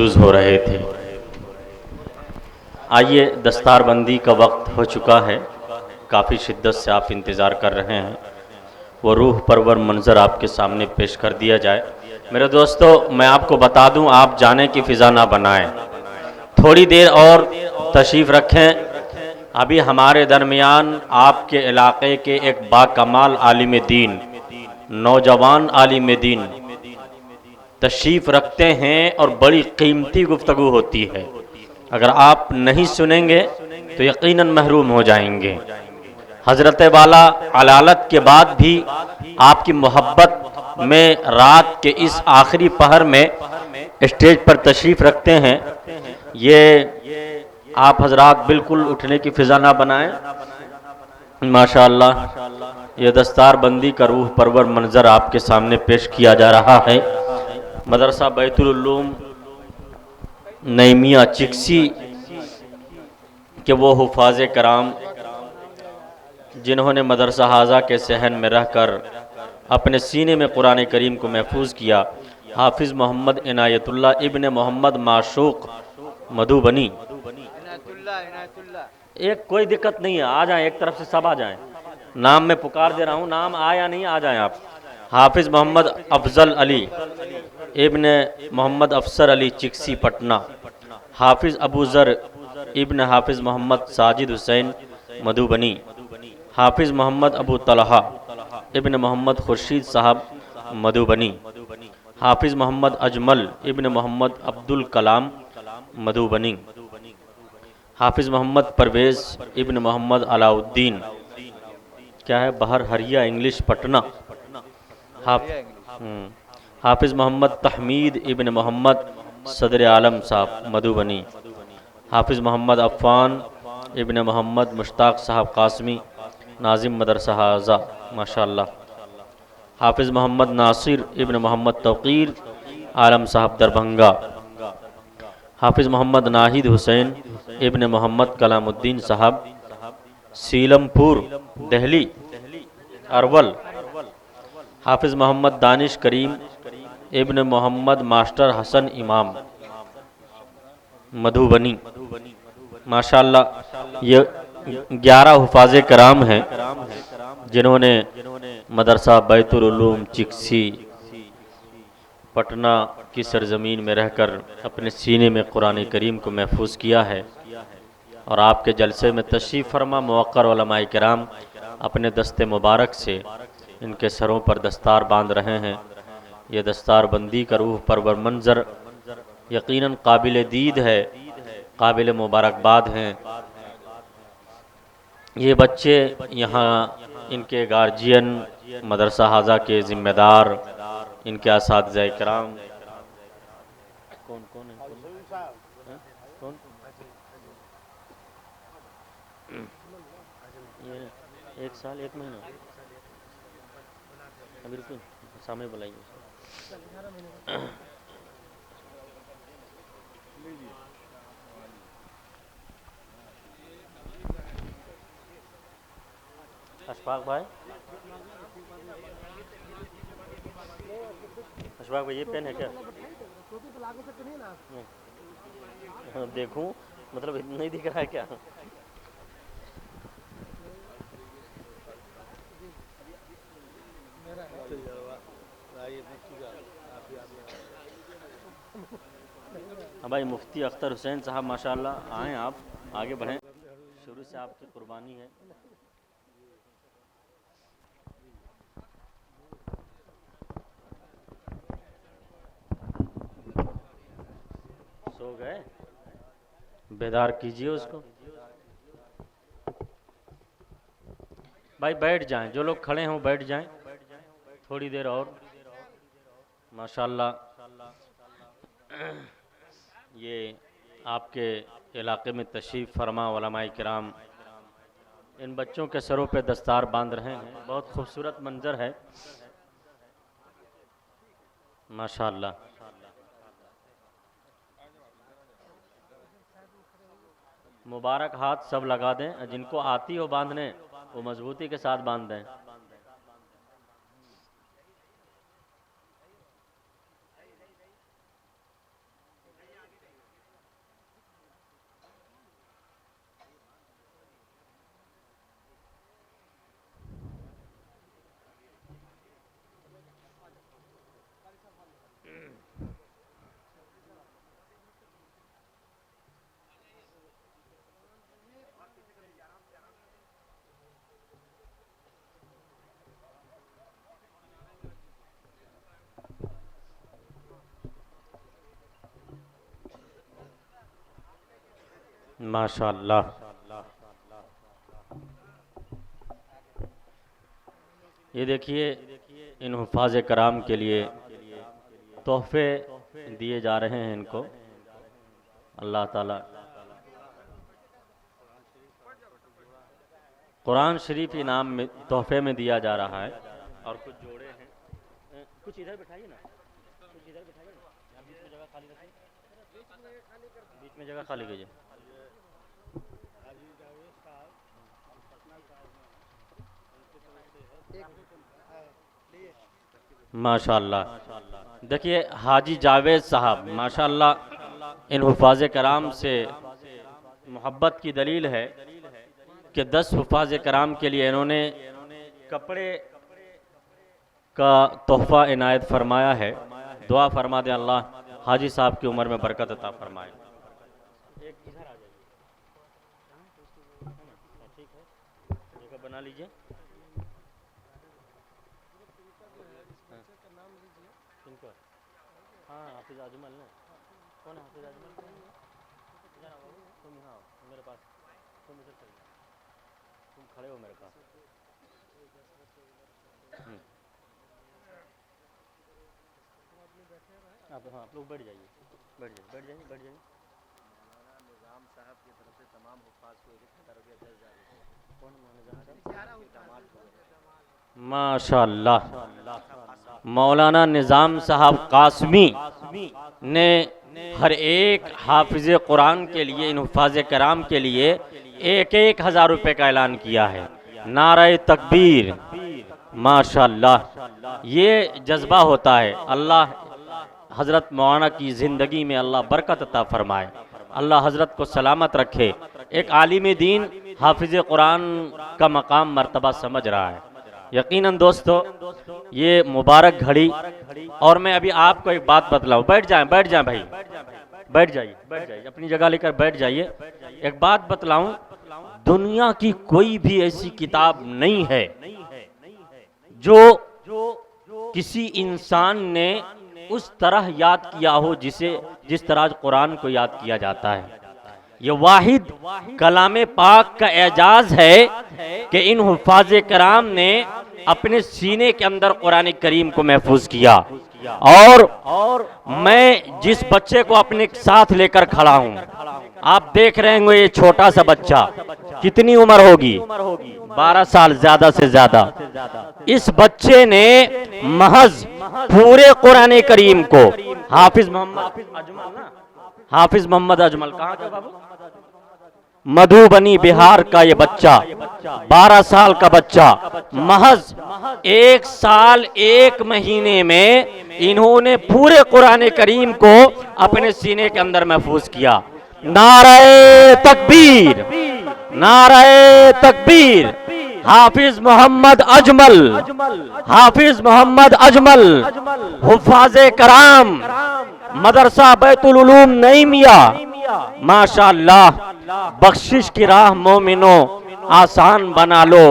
Use हो रहे थे। आइए, दस्तारबंदी का वक्त हो चुका है। काफ़ी शिद्दत से आप इंतज़ार कर रहे हैं, वो रूह परवर मंज़र आपके सामने पेश कर दिया जाए। मेरे दोस्तों, मैं आपको बता दूं, आप जाने की फ़िज़ा ना बनाएं, थोड़ी देर और तशरीफ़ रखें। अभी हमारे दरमियान आपके इलाक़े के एक बाकमाल आलिम दीन, नौजवान आलिम दीन तशरीफ़ रखते हैं और बड़ी कीमती गुफ्तगू होती है। अगर आप नहीं सुनेंगे तो यकीनन महरूम हो जाएंगे। हज़रत वाला अलालत के बाद भी आपकी मोहब्बत में रात के इस आखिरी पहर में स्टेज पर तशरीफ़ रखते हैं। ये आप हजरात बिल्कुल उठने की फ़िज़ा ना बनाएं। माशाअल्लाह, ये दस्तारबंदी का रूह परवर मंज़र आपके सामने पेश किया जा रहा है। मदरसा बैतुल उलूम नईमिया चिक्सी के वो हुफ़ाज़ कराम जिन्होंने मदरसा हाजा के सहन में रहकर अपने सीने में कुरान करीम को महफूज किया, हाफिज़ मोहम्मद इनायतुल्लाह इब्न मोहम्मद माशूक मधुबनी। एक कोई दिक्कत नहीं है, आ जाएं, एक तरफ से सब आ जाएं। नाम मैं पुकार दे रहा हूँ, नाम आया नहीं, आ जाएं आप। हाफिज़ मोहम्मद अफजल अली इब्न मोहम्मद अफसर अली चिक्सी पटना। हाफिज़ अबू ज़र इब्न हाफिज़ मोहम्मद साजिद हुसैन मधुबनी। हाफिज़ मोहम्मद अबू तलहा इब्न मोहम्मद खुर्शीद साहब मधुबनी। हाफिज़ मोहम्मद अजमल इब्न मोहम्मद अब्दुल कलाम मधुबनी। हाफिज़ मोहम्मद परवेज़ इब्न मोहम्मद अलाउद्दीन, क्या है, बहर हरिया इंग्लिश पटना। हाफिज़ मोहम्मद तहमीद इब्न मोहम्मद सदर आलम साहब मधुबनी। हाफिज़ मोहम्मद अफ़ान इब्न मोहम्मद मुश्ताक साहब कासमी नाजिम मदरसा हाजा माशाअल्लाह। हाफिज़ मोहम्मद नासिर इब्न मोहम्मद तौक़ीर आलम साहब दरभंगा। हाफिज़ मोहम्मद नाहिद हुसैन इब्न मोहम्मद कलामुद्दीन साहब सीलमपुर दिल्ली अरवल। हाफिज़ मोहम्मद दानिश करीम इब्न मोहम्मद मास्टर हसन इमाम मधुबनी। माशाअल्लाह, ये 11 हुफ़ाज़ कराम हैं जिन्होंने मदरसा बैतुल उलूम चिक्सी पटना की सरज़मीन में रहकर अपने सीने में कुरान करीम को महफूज किया है। और आपके जलसे में तशरीफ़ फरमा मुवक्कर उलमाए किराम अपने दस्ते मुबारक से इनके सरों पर दस्तार बांध रहे हैं। ये दस्तारबंदी का रूह परवर मंज़र यकीनन काबिल दीद है, काबिल मुबारकबाद हैं। ये बच्चे यहाँ, इनके गार्जियन, मदरसा हाजा के ज़िम्मेदार, इनके असातिज़ा किराम, कौन कौन है, कौन ये 1 साल 1 महीना बिल्कुल सामने बुलाइए। अशफाक भाई, अशफाक भाई, ये पेन है क्या? हाँ, देखूं, मतलब इतना नहीं दिख रहा है क्या? हाँ भाई, मुफ्ती अख्तर हुसैन साहब माशाअल्लाह, आएँ आप, आगे बढ़ें, शुरू से आपकी कुर्बानी है। सो गए, बेदार कीजिए उसको। भाई बैठ जाएं, जो लोग खड़े हैं वो बैठ जाएं थोड़ी देर और। माशाल्लाह ये आपके इलाके में तशरीफ़ फरमा उलमाए किराम इन बच्चों के सरों पे दस्तार बांध रहे हैं। बहुत खूबसूरत मंजर है माशाल्लाह। मुबारक हाथ सब लगा दें, जिनको आती हो बांधने वो मजबूती के साथ बांध दें। माशाल्लाह ये देखिए इन हुफ़ाज़ कराम के लिए तोहफे दिए जा रहे हैं इनको। अल्लाह ताला कुरान शरीफ इनाम में तोहफे में दिया जा रहा है और कुछ जोड़े हैं। कुछ इधर बिठाइए ना, कुछ इधर बिठाइए ना, यहाँ बीच में जगह खाली रखिए, बीच में जगह खाली कीजिए। माशाल्लाह देखिए हाजी जावेद साहब माशाल्लाह इन हुफ़ाज़ कराम से मोहब्बत की दलील है कि 10 हुफ़ाज़ कराम के लिए इन्होंने कपड़े का तोहफ़ा इनायत फरमाया है। दुआ फरमा दे अल्लाह हाजी साहब की उम्र में बरकत अता फरमाए। एक इधर आ जाइए, ठीक है, जगह बना लीजिए। हाँ हाफिज अजमल ने, कौन है हाफिज अजमल? तुम यहाँ आओ मेरे पास, तुम इधर चल, तुम खड़े हो मेरे पास। आप लोग बैठ जाइए, बैठ जाइए, बैठ जाइए, बैठ जाइए। निज़ाम साहब की तरफ से तमाम हुफ़ाज़ को 1000 रुपया दिया जा रहा है। कौन माशाल्लाह मौलाना निज़ाम साहब कासमी ने हर एक हाफिज़ कुरान के लिए इन हुफ़ाज़ कराम के लिए 1000 रुपये का ऐलान किया है। नारे तकबीर माशाल्लाह ये जज्बा होता है। अल्लाह हज़रत मौलाना की ज़िंदगी में अल्लाह बरकत अता फरमाए, अल्लाह हज़रत को सलामत रखे। एक आलिम दीन हाफिज़ कुरान का मकाम मर्तबा समझ रहा है। यकीनन दोस्तों ये मुबारक घड़ी। और मैं अभी आपको एक बात बतलाऊं, बैठ जाएं, बैठ जाएं भाई, बैठ जाइए, बैठ जाइए, अपनी जगह लेकर बैठ जाइए। एक बात बतलाऊं, दुनिया की कोई भी ऐसी किताब नहीं है जो किसी इंसान ने उस तरह याद किया हो जिस तरह कुरान को याद किया जाता है। ये वाहिद कलाम पाक का एजाज है कि इन हुफ़ाज़ कराम ने अपने सीने के अंदर कुरान करीम को महफूज किया। और मैं जिस बच्चे को अपने साथ लेकर खड़ा हूँ, आप देख रहे होंगे ये छोटा सा बच्चा, कितनी उम्र होगी? 12 साल ज़्यादा से ज़्यादा। इस बच्चे ने महज पूरे कुरान करीम को हाफिज मोहम्मद अजमल ना, हाफिज मोहम्मद अजमल कहाँ के बाबू? मधुबनी बिहार का ये बच्चा, 12 साल का बच्चा, महज 1 साल 1 महीने में इन्होंने पूरे कुरान करीम को अपने सीने के अंदर महफूज किया। नारे तकबीर, नारे तकबीर। हाफिज मोहम्मद अजमल, हाफिज मोहम्मद अजमल हुफ़ाज़े कराम मदरसा बैतुल उलूम नईमिया। माशाअल्लाह बख्शिश की राह मोमिनो आसान बना लो,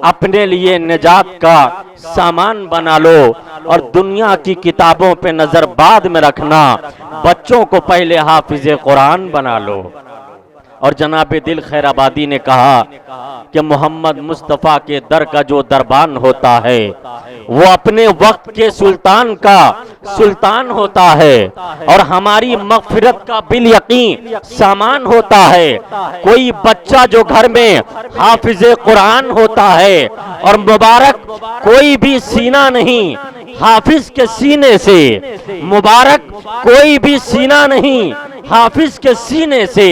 अपने लिए निजात का सामान बना लो, और दुनिया की किताबों पे नजर बाद में रखना, बच्चों को पहले हाफिज़े कुरान बना लो। और जनाब दिल खैराबादी ने कहा कि मोहम्मद मुस्तफ़ा के दर का जो दरबान होता है वो अपने वक्त के सुल्तान का सुल्तान होता है और हमारी मगफिरत का बिल यकीन सामान होता है। कोई बच्चा जो घर में हाफिज कुरान होता है और मुबारक कोई भी सीना नहीं हाफिज के सीने से, मुबारक कोई भी सीना नहीं हाफिज के सीने से,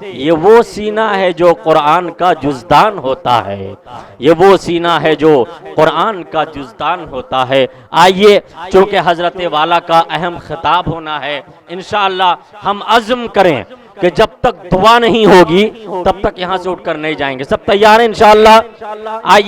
ये वो सीना है जो कुरान का जुज़दान होता है, ये वो सीना है जो कुरान का जुज़दान होता है। आइए, चूँकि हज़रत वाला का अहम खिताब होना है, इंशाअल्लाह हम अज़्म करें कि जब तक दुआ नहीं होगी तब तक यहाँ से उठकर नहीं जाएंगे। सब तैयार हैं इंशाअल्लाह? आइए।